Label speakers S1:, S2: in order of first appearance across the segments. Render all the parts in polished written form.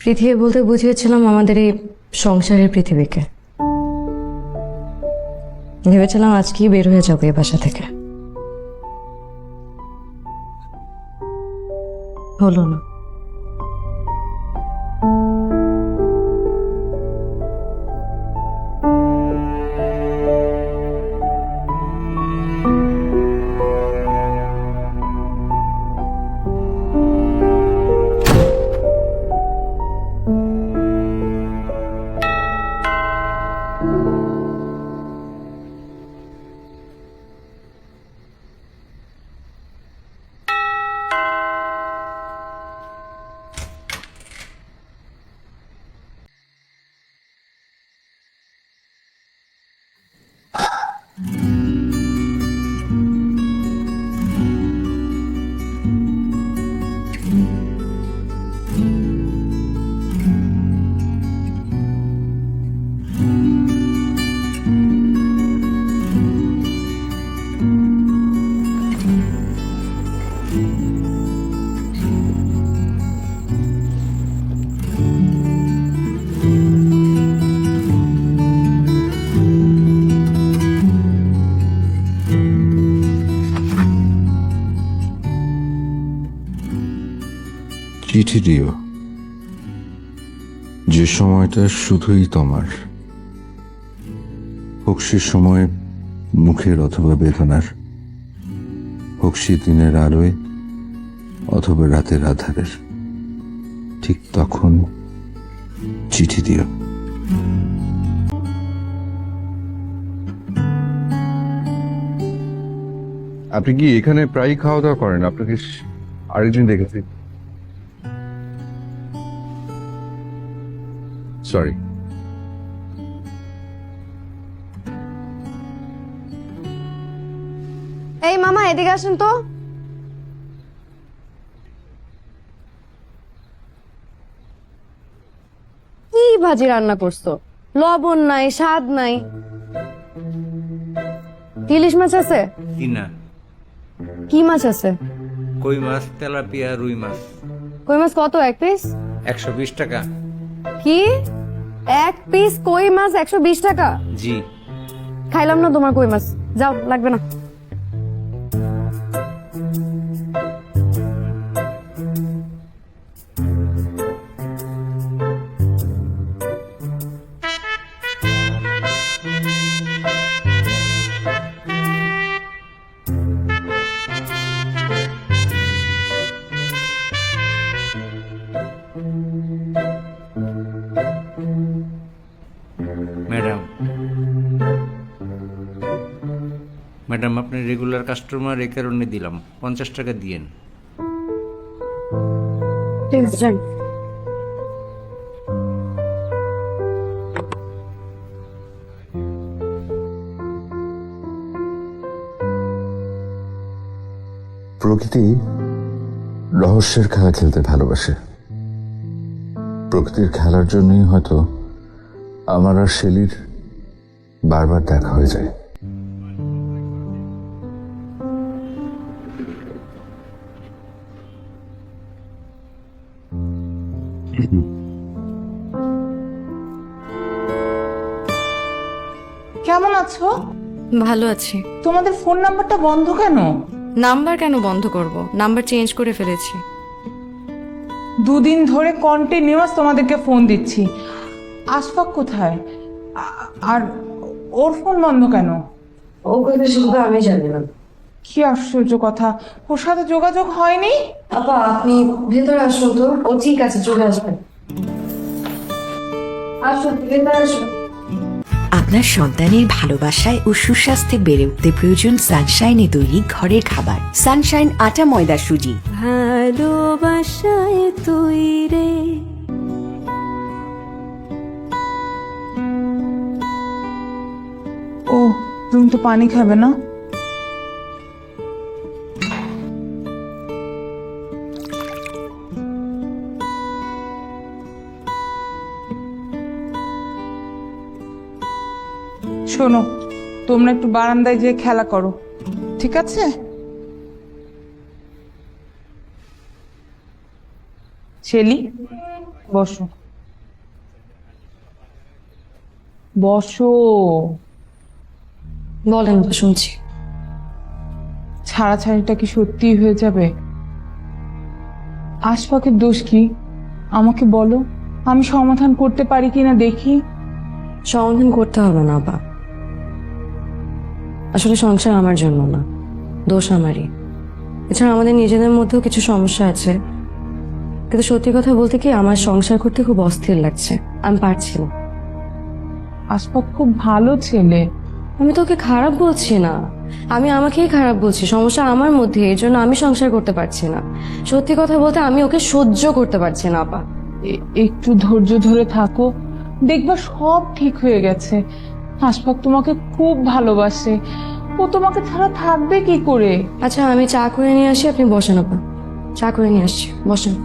S1: পৃথিবী বলতে বুঝিয়েছিলাম আমাদের এই সংসারের পৃথিবীকে। ভেবেছিলাম আজকেই বের হয়ে যাবো এই বাসা থেকে, হলো না।
S2: চিঠি দিও, যে সময়টা শুধুই তোমার, হোক সে সময় মুখের অথবা বেদনার, হোক সে দিনের আলোয় অথবা রাতের আধারের, ঠিক তখন চিঠি দিও। আপনি কি এখানে প্রায়ই খাওয়া দাওয়া করেন? আপনাকে আরেকদিন দেখেছি। সরি।
S1: এই মামা, এদিকে আসেন তো। কি ভাজি রান্না করছো? লবণ নাই, স্বাদ নাই। ইলিশ মাছ আছে?
S3: না।
S1: কি মাছ আছে?
S3: কই মাছ, তেলাপিয়া, রুই মাছ।
S1: কই মাছ কত এক পিস?
S3: 120 টাকা।
S1: কি এক পিস কই মাছ 120 টাকা?
S3: জি।
S1: খাইলাম না তোমার কই মাছ, যাও, লাগবে না।
S3: ম্যাডাম, ম্যাডাম আপনি রেগুলার কাস্টমার, এই কারণে দিলাম। 50 টাকা দিয়েন।
S2: প্রকৃতি রহস্যের খেলা খেলতে ভালোবাসে। প্রকৃতির খেলার জন্যই হয়তো আমার আর শেলির বারবার দেখা হয়ে যায়।
S4: কেমন আছো?
S1: ভালো আছি।
S4: তোমাদের ফোন নাম্বারটা বন্ধ কেন?
S1: নাম্বার কেন বন্ধ করব? নাম্বার চেঞ্জ করে ফেলেছি।
S4: 2 দিন ধরে কন্টিনিউয়াস তোমাদেরকে ফোন দিচ্ছি। আশফাক কোথায়? আর ওর ফোন বন্ধ কেন?
S1: ও কথা শুধু আমি জানি না।
S4: কি আশ্চর্য কথা, ওর সাথে যোগাযোগ হয়নি?
S1: আপা, আপনি ভেতরে আসুন তো। ও ঠিক আছে, চলে আসবেন। আসুন, ভেতরে আসুন।
S5: আপনার সন্তানের ভালোবাসায় ও সুস্বাস্থ্যে বেড়ে উঠতে প্রয়োজন সানশাইনে তৈরি ঘরের খাবার। সানশাইন আটা ময়দা সুজি।
S1: ভালোবাসায় তৈরি।
S4: ও, তুমি তো পানি খাবে না? শোনো, তোমরা একটু বারান্দায় যেয়ে খেলা করো, ঠিক আছে? শেলি, বসো বসো।
S1: বলেন, শুনছি।
S4: ছাড়াছাড়িটা কি সত্যিই হয়ে যাবে? আশফাকের দোষ কি আমাকে বলো, আমি সমাধান করতে পারি কিনা দেখি।
S1: সমাধান করতে হবে না আপা। আসলে সংসার আমার জন্য না, দোষ আমারই। এছাড়া আমাদের নিজেদের মধ্যেও কিছু সমস্যা আছে, কিন্তু সত্যি কথা বলতে কি আমার সংসার করতে খুব অস্থির লাগছে, আমি পারছি না।
S4: আশফাক খুব ভালো ছেলে।
S1: আমি তোকে খারাপ বলছি না, আমি আমাকেই খারাপ বলছি। সমস্যা আমার মধ্যে, এর জন্য আমি সংসার করতে পারছি না। সত্যি কথা বলতে আমি ওকে সহ্য করতে পারছি না আপা।
S4: একটু ধৈর্য ধরে থাকো, দেখবা সব ঠিক হয়ে গেছে। আশফাক তোমাকে খুব ভালোবাসে, ও তোমাকে ছাড়া থাকবে কি করে?
S1: আচ্ছা, আমি চা করে নিয়ে আসি, আপনি বসেন আপা। চা করে নিয়ে আসছি, বসেন।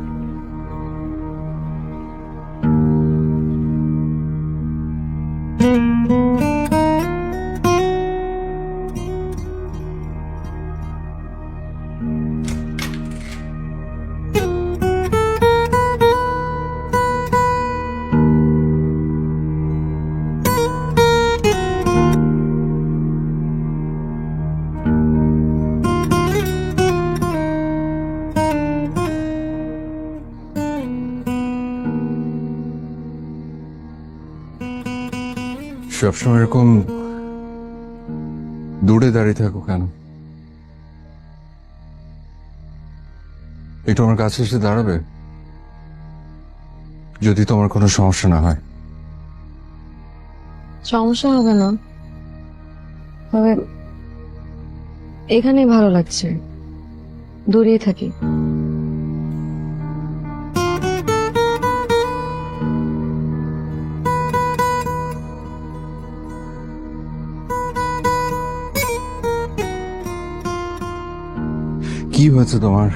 S2: সবসময় এরকম দূরে দাঁড়িয়ে থাকো কেন? একটু আমার কাছে এসে দাঁড়াবে, যদি তোমার কোনো সমস্যা না হয়।
S1: সমস্যা হবে না, তবে এখানেই ভালো লাগছে, দূরেই থাকি।
S2: কি হয়েছে তোমার?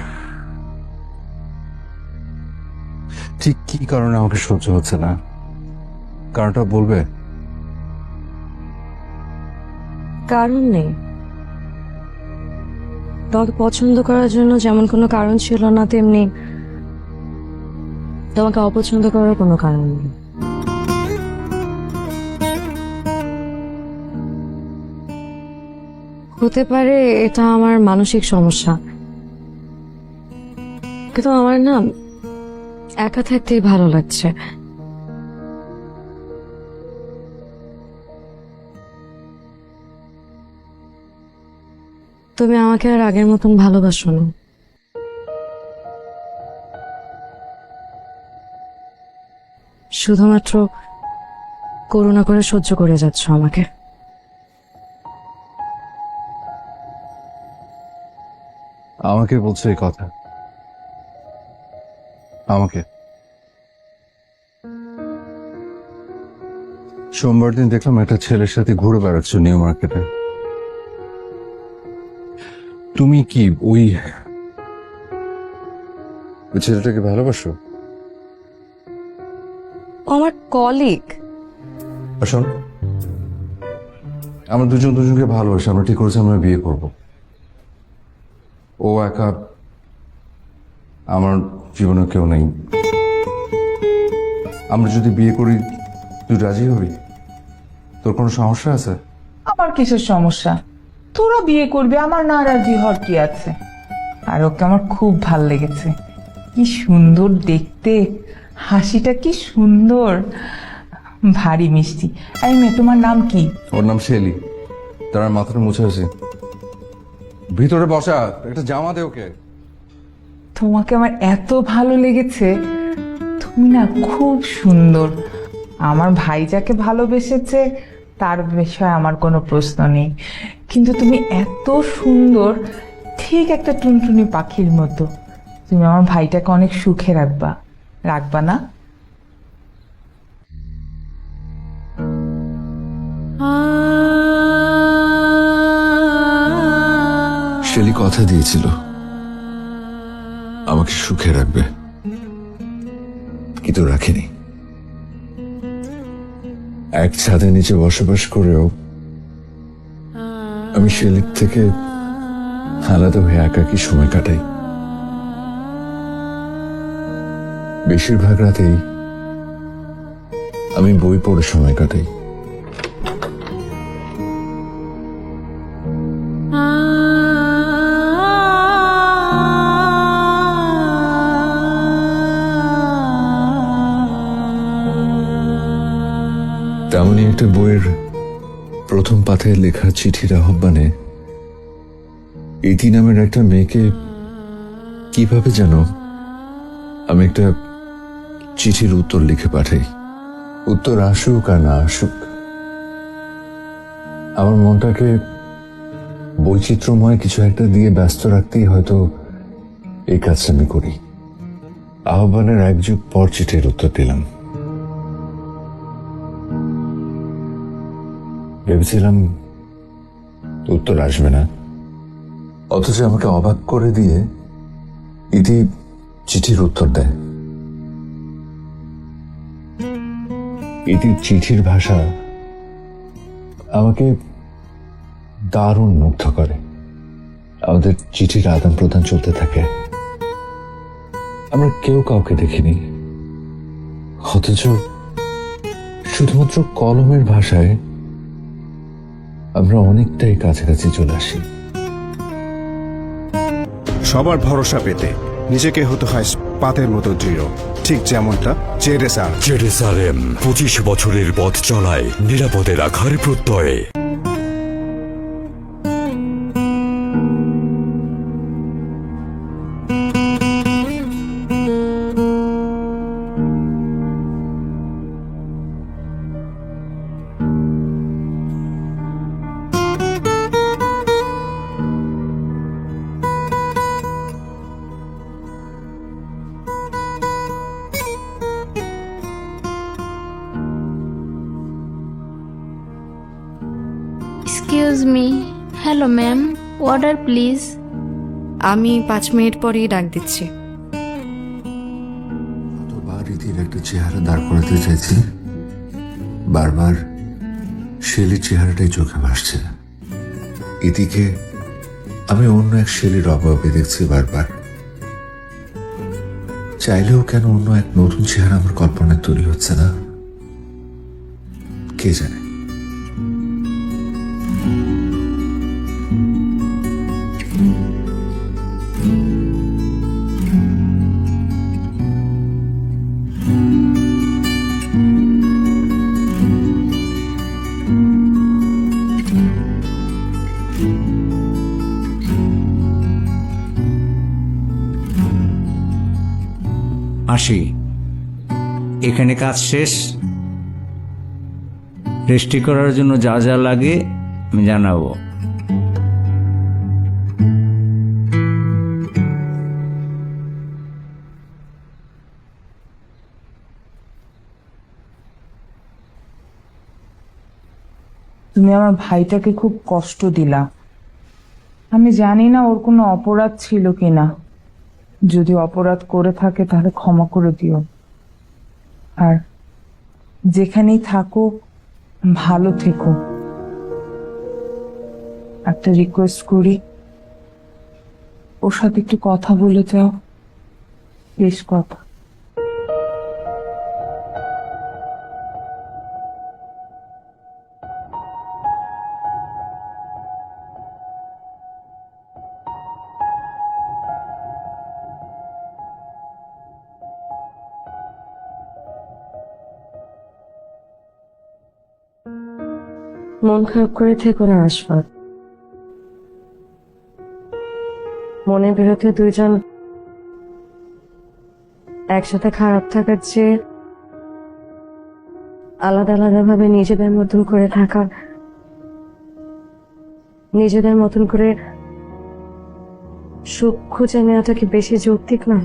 S2: ঠিক কি কারণে আমাকে সহ্য হচ্ছে না? কারণটা বলবে?
S1: কারণ নেই, তোমাকে পছন্দ করার জন্য যেমন কোনো কারণ ছিল না, তেমনি তোমাকে অপছন্দ করার কোনো কারণ নেই। হতে পারে এটা আমার মানসিক সমস্যা, কিন্তু আমার না একা থাকতেই ভালো লাগছে। তুমি আমাকে আর আগের মতন ভালোবাসো না। শুধুমাত্র করুণা করে সহ্য করে যাচ্ছ আমাকে।
S2: আমাকে বলছো এই কথা? আমাকে? সোমবার দিন দেখলাম একটা ছেলের সাথে ঘুরে বেড়াচ্ছ নিউ মার্কেটে। তুমি কি ওই ছেলেটাকে ভালোবাসো?
S1: আমার কলিগ।
S2: শোন, আমরা দুজন দুজনকে ভালোবাসি, আমরা ঠিক করেছি আমরা বিয়ে করব। ও একা, আমার জীবনে কেউ নেই। আমরা যদি বিয়ে করি তুই রাজি হবি? তোর কোনো সমস্যা আছে?
S4: আমার কিসের সমস্যা? তোরা বিয়ে করবি, আমার নারাজি হওয়ার কি আছে? আর ওকে আমার খুব ভাল লেগেছে, কি সুন্দর দেখতে, হাসিটা কি সুন্দর, ভারী মিষ্টি। এই মেয়ে, তোমার নাম কি?
S2: ওর নাম শেলি। তার মাথাটা মুছে আছে। ভিতরে বসা, একটা জামা দে ওকে।
S4: তোমাকে আমার এত ভালো লেগেছে, তুমি না খুব সুন্দর। আমার ভাই যাকে ভালোবেসেছে তার বিষয়ে আমার কোনো প্রশ্ন নেই, কিন্তু তুমি এত সুন্দর, ঠিক একটা টুনটুনি পাখির মতো। তুমি আমার ভাইটাকে অনেক সুখে রাখবা, রাখবা না?
S2: শেলি কথা দিয়েছিল আমাকে সুখে রাখবে, কিন্তু রাখেনি। এক ছাদের নিচে বসবাস করেও আমি শেলির থেকে আলাদা হয়ে একাকী সময় কাটাই। বেশিরভাগ রাতেই আমি বই পড়ে সময় কাটাই। তেমনই একটা বইয়ের প্রথম পাতায় লেখা চিঠির আহ্বানে ইতি নামের একটা মেয়েকে কিভাবে যেন আমি একটা চিঠির উত্তর লিখে পাঠাই। উত্তর আসুক আর না আসুক, আমার মনটাকে বৈচিত্র্যময় কিছু একটা দিয়ে ব্যস্ত রাখতেই হয়তো এই কাজটা আমি করি। আহ্বানের এক যুগ পর চিঠির উত্তর দিলাম। ভেবেছিলাম উত্তর আসবে না, অথচ আমাকে অবাক করে দিয়ে ইতি চিঠির উত্তর দেয়। ইতির চিঠির ভাষা আমাকে দারুণ মুগ্ধ করে। আমাদের চিঠির আদান প্রদান চলতে থাকে। আমরা কেউ কাউকে দেখিনি, অথচ শুধুমাত্র কলমের ভাষায় আমরা অনেকটাই কাছাকাছি চলে আসি।
S6: সবার ভরসা পেতে নিজেকে হতে হয় পাতের মতো দৃঢ়, ঠিক যেমনটা
S7: জেরুসালেম 25 বছরের পথ চলায় নিরাপদে রাখার প্রত্যয়ে।
S8: Excuse me. Hello, ma'am. Order, please.
S1: আমি 5 মিনিট পরেই ডাক দিচ্ছি।
S2: কতবার ইতির একটা চেহারা দাঁড় করাতে চাইছি, বারবার শেলির চেহারাটাই চোখে ভাসছে। ইতিকে আমি অন্য এক শেলির অভাবে দেখছি বারবার। চাইলেও কেন অন্য এক নতুন চেহারা আমার কল্পনায় তৈরি হচ্ছে না, কে জানে।
S3: আসি, এখানে কাজ শেষ। রেজিস্ট্রি করার জন্য যা যা লাগে আমি জানাবো।
S4: তুমি আমার ভাইটাকে খুব কষ্ট দিলা। আমি জানি না ওর কোনো অপরাধ ছিল কিনা। যদি অপরাধ করে থাকে তাহলে ক্ষমা করে দিও। আর যেখানেই থাকো ভালো থেকো। একটা রিকোয়েস্ট করি, ওর সাথে একটু কথা বলে যাও, বেশ কথা।
S1: মন খারাপ করে থেকো না আশফাক। মনের বিরুদ্ধে দুইজন একসাথে খারাপ থাকার চেয়ে আলাদা আলাদা ভাবে নিজেদের মতন করে থাকা, নিজেদের মতন করে সুখ খুঁজে নেওয়াটা কি বেশি যৌক্তিক না?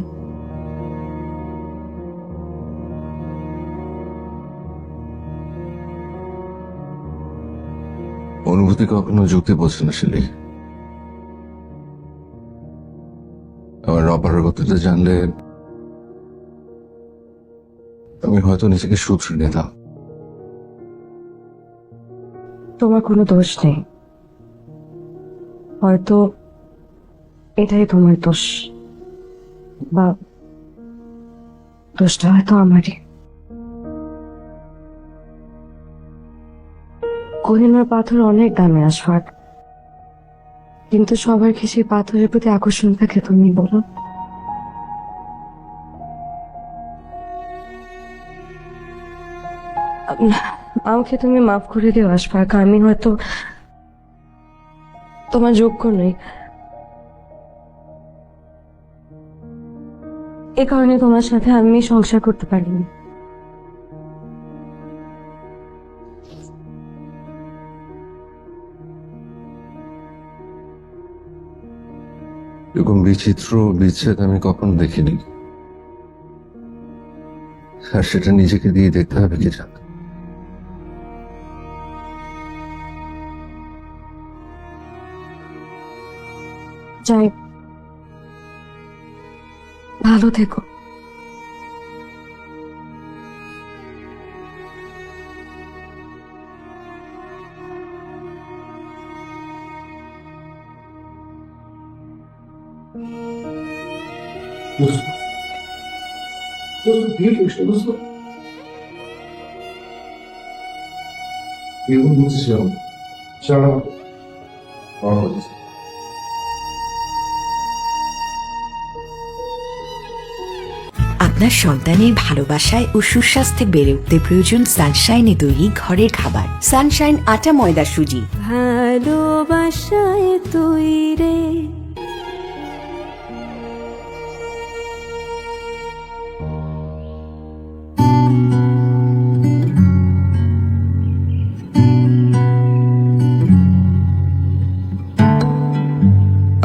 S2: অনুভূতি কখনো যুক্তি বোঝে না শেলি। আমার অপারগতা জানলে আমি হয়তো নিজেকে শুধরে নিতাম।
S1: তোমার কোনো দোষ নেই, হয়তো এটাই তোমার দোষ, বা দোষটা হয়তো আমারই। কোহিনুর পাথর অনেক দামি আশফাক, কিন্তু সবার কি সেই পাথরের প্রতি আকর্ষণ থাকে তুমি বলো? আমাকে তুমি মাফ করে দিও আশফাক, আমি হয়তো তোমার যোগ্য নই, এ কারণে তোমার সাথে আমি সংসার করতে পারিনি।
S2: এরকম বিচিত্র বিচ্ছেদ আমি কখনো দেখিনি, আর সেটা নিজেকে দিয়ে দেখতে হবে কি জানো।
S1: যাই, ভালো থেকো।
S5: আপনার সন্তানের ভালোবাসায় ও সুস্বাস্থ্যে বেড়ে উঠতে প্রয়োজন সানশাইনে তৈরি ঘরের খাবার। সানশাইন আটা ময়দা সুজি। ভালোবাসায় তৈরি।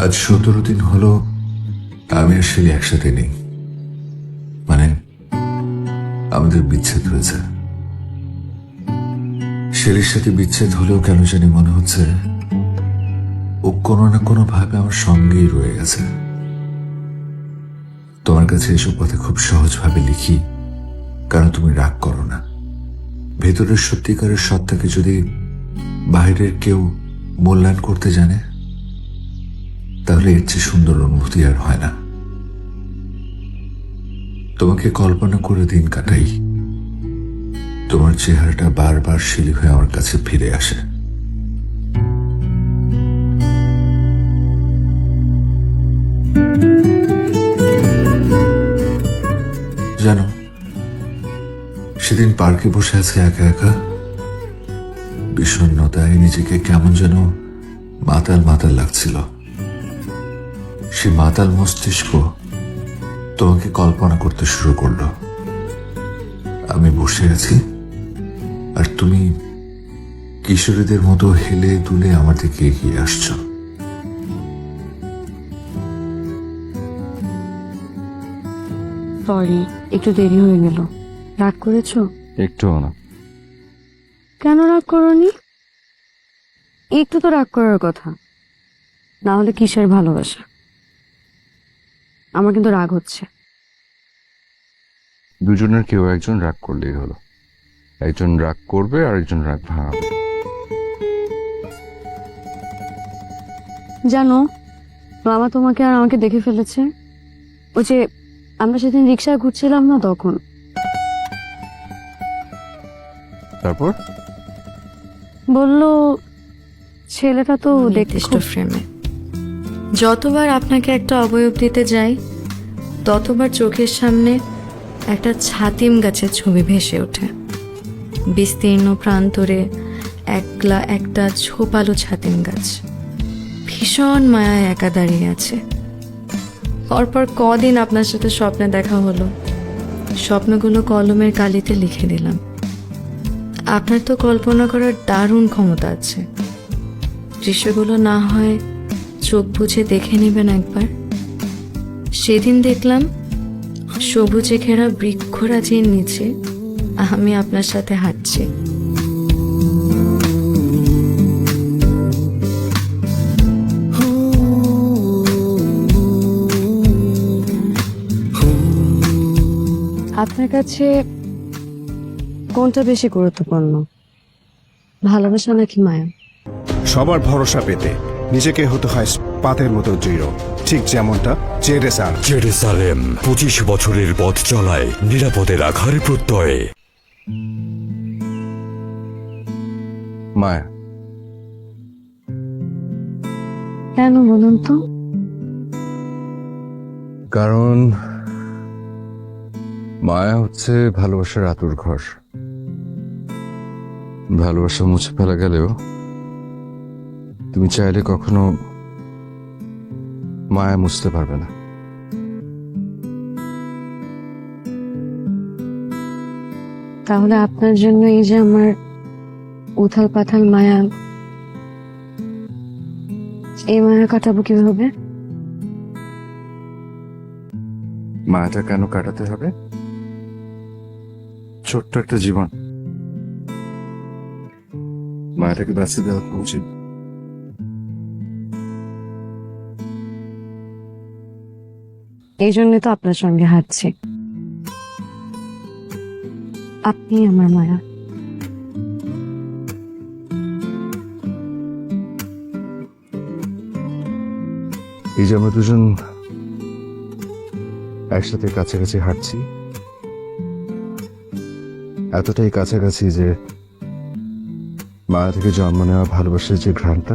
S2: আজ 17 দিন হলো আমি আর শিলি একসাথে নেই, মানে আমাদের বিচ্ছেদ হয়েছে। শিলির সাথে বিচ্ছেদ হলেও কেন জানি মনে হচ্ছে ও কোনো না কোনো ভাবে আমার সঙ্গেই রয়ে গেছে। তোমার কাছে এসব কথা খুব সহজভাবে লিখি কারণ তুমি রাগ করো না। ভেতরের সত্যিকারের সত্তাকে যদি বাইরের কেউ মূল্যায়ন করতে জানে তাহলে এর চেয়ে সুন্দর অনুভূতি আর হয় না। তোমাকে কল্পনা করে দিন কাটাই, তোমার চেহারাটা বারবার শিলি হয়ে আমার কাছে ফিরে আসে। জানো, সেদিন পার্কে বসে আছে একা একা, বিষণ্ণতায় নিজেকে কেমন যেন মাতাল মাতাল লাগছিল। সে মাতাল মস্তিষ্ক তোমাকে কল্পনা করতে শুরু করলো। আমি বসে আছি আর তুমি কিশোরীদের মতো হেলে দুলে আমার দিকে এগিয়ে আসছো।
S1: সরি, একটু দেরি হয়ে গেল। রাগ করেছো?
S2: একটুও না।
S1: কেন রাগ করনি? একটু তো রাগ করার কথা, না হলে কিসের ভালোবাসা? আমার কিন্তু রাগ হচ্ছে।
S9: দুজনের কেউ একজন রাগ করলেই হলো। একজন রাগ করবে আর একজন রাগ ভাঙাবে।
S1: জানো, মামা তোমাকে আর আমাকে দেখে ফেলেছে। ওই যে আমরা সেদিন রিক্সায় ঘুরছিলাম না, তখন।
S9: তারপর
S1: বলল ছেলেটা তো
S10: নির্দিষ্ট ফ্রেমে যতবার আপনাকে একটা অবয়ব দিতে যাই ততবার চোখের সামনে একটা ছাতিম গাছের ছবি ভেসে ওঠে। বিস্তীর্ণ প্রান্তরে একলা একটা ছোপালো ছাতিম গাছ ভীষণ মায়ায় একা দাঁড়িয়ে আছে। পরপর কদিন আপনার সাথে স্বপ্নে দেখা হলো, স্বপ্নগুলো কলমের কালিতে লিখে দিলাম। আপনার তো কল্পনা করার দারুণ ক্ষমতা আছে। দৃশ্যগুলো না হয় চোখ বুঝে দেখে নেবেন একবার। সেদিন দেখলাম সবুজে ঘেরা বৃক্ষরাজির নিচে আমি আপনার সাথে হাঁটছি।
S1: আপনার কাছে কোনটা বেশি গুরুত্বপূর্ণ, ভালোবাসা নাকি মায়া?
S6: সবার ভরসা পেতে নিজেকে হতে হয় পাতের মতো দৃঢ়, ঠিক যেমনটা জেরুসালেম।
S7: জেরুসালেম 25 বছরের পথ চলায় নিরাপদে রাখার প্রত্যয়ে।
S2: মায়া।
S1: কেন বলুন তো?
S2: কারণ মায়া হচ্ছে ভালোবাসার আতুর ঘর। ভালোবাসা মুছে ফেলা গেলেও তুমি চাইলে কখনো মায়া মুছতে পারবে না।
S1: তাহলে আপনার জন্য এই যে আমার উথাল পাথাল মায়া, এই মায়া কাটাবো কিভাবে?
S2: মায়াটা কেন কাটাতে হবে? ছোট্ট একটা জীবন, মায়াটাকে বাঁচিয়ে দেওয়া উচিত।
S1: এই জন্য তো আপনার সঙ্গে হাঁটছি। আপনি আমার মায়া।
S2: এই যে আমরা দুজন একসাথে কাছাকাছি হাঁটছি, এতটাই কাছাকাছি যে মায়া থেকে জন্ম নেওয়া ভালোবাসার যে ঘ্রাণটা,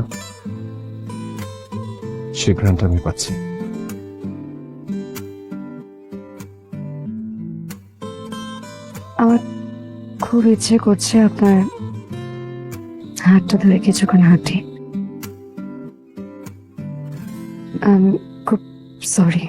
S2: সে ঘ্রাণটা আমি পাচ্ছি।
S1: আমার খুব ইচ্ছে করছে আপনার হাতটা ধরে কিছুক্ষণ হাঁটি। খুব সরি।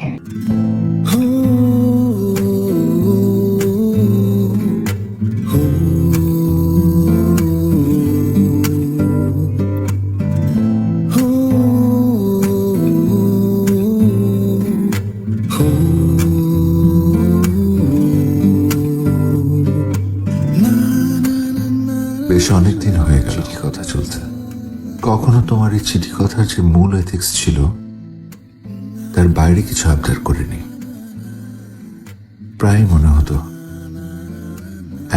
S2: বেশ অনেকদিন হয়ে গেল চিঠি কথা চলতে। কখনো তোমার এই চিঠি কথার যে মূল এথিক্স ছিল তার বাইরে কিছু আবদার করিনি। প্রায় মনে হতো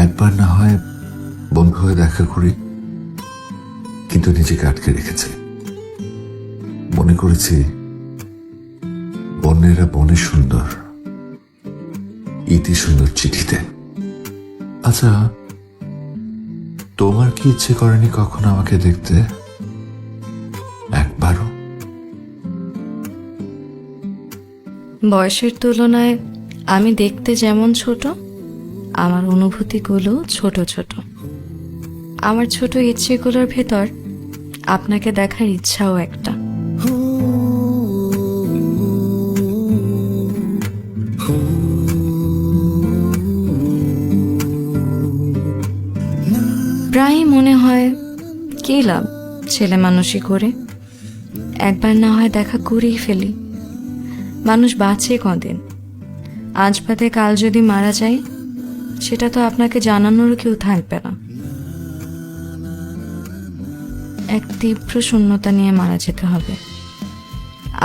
S2: একবার না হয় বন্ধু হয়ে দেখা করি, কিন্তু নিজেকে আটকে রেখেছি। মনে করেছি বন্যেরা বনে সুন্দর, ইতি সুন্দর চিঠিতে। আচ্ছা, তোমার কি ইচ্ছে করেনি কখনো আমাকে দেখতে একবারও?
S10: বয়সের তুলনায় আমি দেখতে যেমন ছোট, আমার অনুভূতিগুলো ছোট ছোট। আমার ছোট ইচ্ছেগুলোর ভেতর আপনাকে দেখার ইচ্ছাও একটা। প্রায়ই মনে হয় কি লাভ ছেলে মানুষই করে, একবার না হয় দেখা করেই ফেলি। মানুষ বাঁচে কদিন, আজ বাদে কাল যদি মারা যায় সেটা তো আপনাকে জানানোর কেউ থাকবে না। এক তীব্র শূন্যতা নিয়ে মারা যেতে হবে,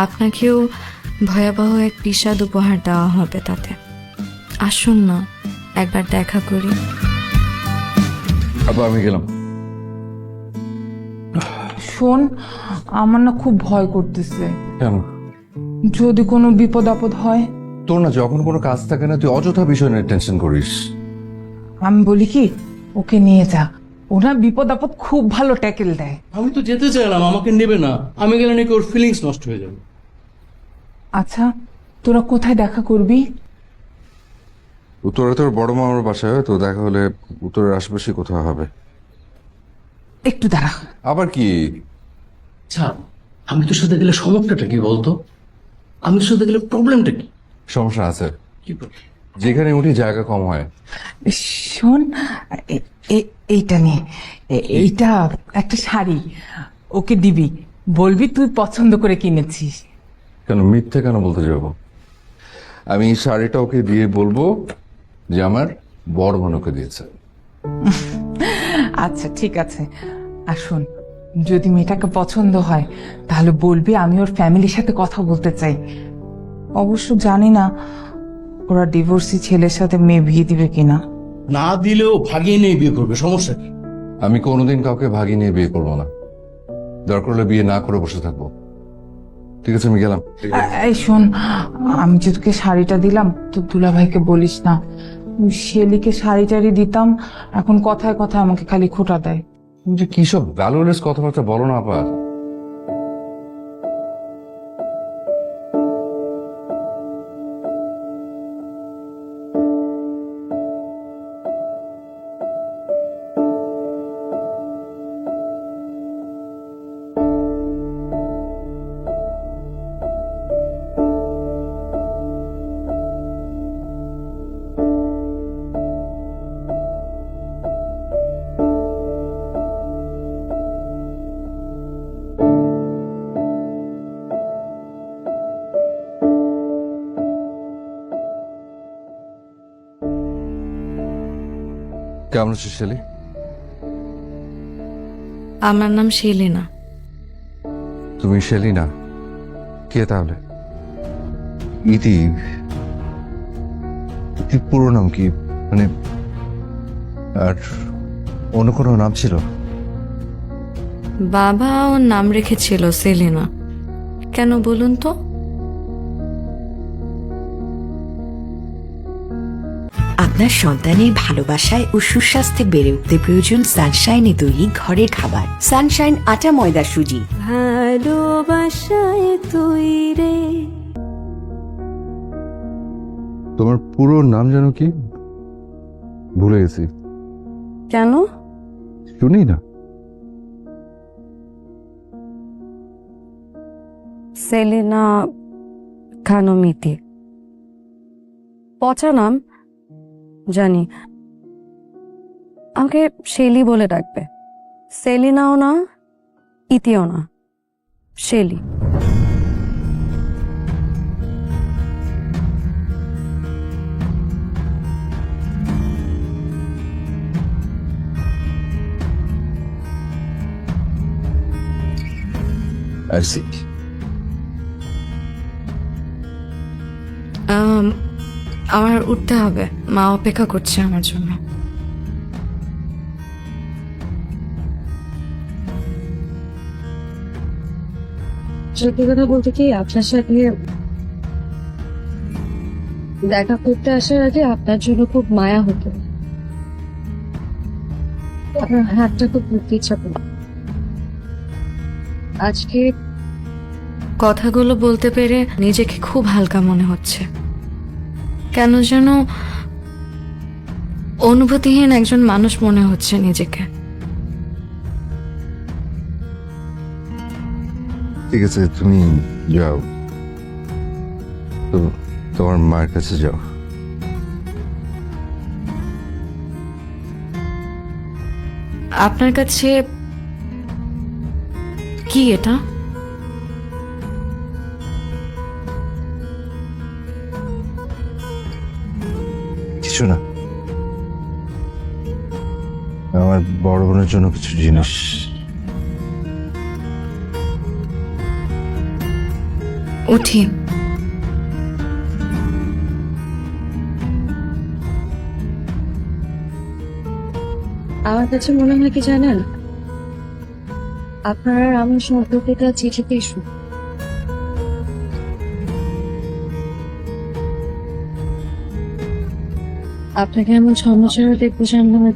S10: আপনাকেও ভয়াবহ এক বিষাদ উপহার দেওয়া হবে তাতে। আসুন না একবার দেখা করি।
S2: আবার আমি গেলাম।
S4: শোন, আমার না খুব ভয় করতেছে।
S2: কেন?
S4: যদি কোনো বিপদ আপদ হয়।
S2: তোর না যখন কোনো কাজ থাকে না তুই অযথা বিষয় নিয়ে টেনশন করিস।
S4: আমি বলি কি, ওকে নিয়ে যা, ওরা বিপদ আপদ খুব ভালো ট্যাকেল দেয়।
S3: আমি তো যেতে চাইলাম, আমাকে নেবে না। আমি গেলে নাকি ওর ফিলিংস নষ্ট হয়ে যাবে।
S4: আচ্ছা, তোরা কোথায় দেখা করবি?
S2: উত্তরে তোর বড় মামার বাসায়, তো দেখা হলে উত্তরের আশেপাশে কোথাও হবে।
S4: একটু দাঁড়া।
S2: আবার কি?
S3: আচ্ছা, আমি তোর সাথে গেলে সমস্যাটা কি বলতো? আমি তোর সাথে গেলে প্রবলেমটা কি?
S2: সমস্যা আছে,
S3: কি problem?
S2: যেখানে উঠি জায়গা কম হয়।
S4: শোন, এইটা নিয়ে, এইটা একটা শাড়ি ওকে দিবি, বলবি তুই পছন্দ করে কিনেছিস।
S2: কেন মিথ্যে কেন বলতে যাব? আমি এই শাড়িটা ওকে দিয়ে বলবো যে আমার বড় বোনকে দিয়েছে।
S4: আচ্ছা ঠিক আছে। আর শোন, যদি মেয়েটাকে পছন্দ হয় তাহলে বলবি আমি ওর ফ্যামিলির সাথে কথা বলতে চাই। অবশ্য জানি না ওরা ডিভোর্সি ছেলের সাথে মেয়ে বিয়ে দিবে কিনা।
S3: না দিলেও ভাগিয়ে নিয়ে বিয়ে করবে, সমস্যা কি?
S2: আমি কোনোদিন কাউকে ভাগিয়ে নিয়ে বিয়ে করবো না, দরকার হলে বিয়ে না করে বসে থাকবো। ঠিক আছে, আমি গেলাম।
S4: এই শোন, আমি যে তোকে শাড়িটা দিলাম তো দুলাভাইকে বলিস না। শেলিকে শাড়ি টাড়ি দিতাম, এখন কথায় কথায় আমাকে খালি খোঁটা দেয়।
S9: তুমি যে কি সব ভ্যালুলেস কথাবার্তা বলো না আপা। কেমন আছো শেলি?
S10: আমার নাম শিলিনা।
S9: তুমি শেলি না, কে তাহলে? ইতি, ইতির পুরো নাম কি? মানে আর অন্য কোনো নাম ছিল?
S10: বাবা ওর নাম রেখেছিল সেলিনা। কেন বলুন তো?
S5: আপনার সন্তানের ভালোবাসায় ও সুস্বাস্থ্যে বেড়ে উঠতে প্রয়োজন সানশাইনে তৈরি ঘরের খাবার। সানশাইন আটা ময়দা সুজি।
S10: ভালোবাসায় তৈরি।
S9: তোমার পুরো নাম যেন কি? ভুলে গেছি।
S1: কেন?
S9: শুনি না।
S1: সেলিনা খানম ইতি। পচা নাম জানি, আমাকে শেলি বলে ডাকবে। সেলিনাও না, ইতিও না, শেলি।
S2: I see.
S10: আমার উঠতে হবে, মা অপেক্ষা করছে আমার জন্য।
S1: সত্যি কথা বলতে কি, আপনার সাথে দেখা করতে আসার আগে আপনার জন্য খুব মায়া হতো। আপনার হাতটা খুব ধরতে ইচ্ছা করত। আজকে
S10: কথাগুলো বলতে পেরে নিজেকে খুব হালকা মনে হচ্ছে। কেন যেন অনুভূতিহীন একজন মানুষ মনে হচ্ছে নিজেকে।
S9: ঠিক আছে, তুমি যাও, তো তোমার মায়ের কাছে যাও।
S10: আপনার কাছে কি এটা?
S9: কিছু না, আমার বড় বোনের জন্য কিছু জিনিস।
S10: উঠি।
S1: আমার কাছে মনে হয় কি জানেন, আপনার আর আমার সম্পর্কটা চিঠিতেই শুরু। আপনাকে এমন সমস্যা দেখতে চান না।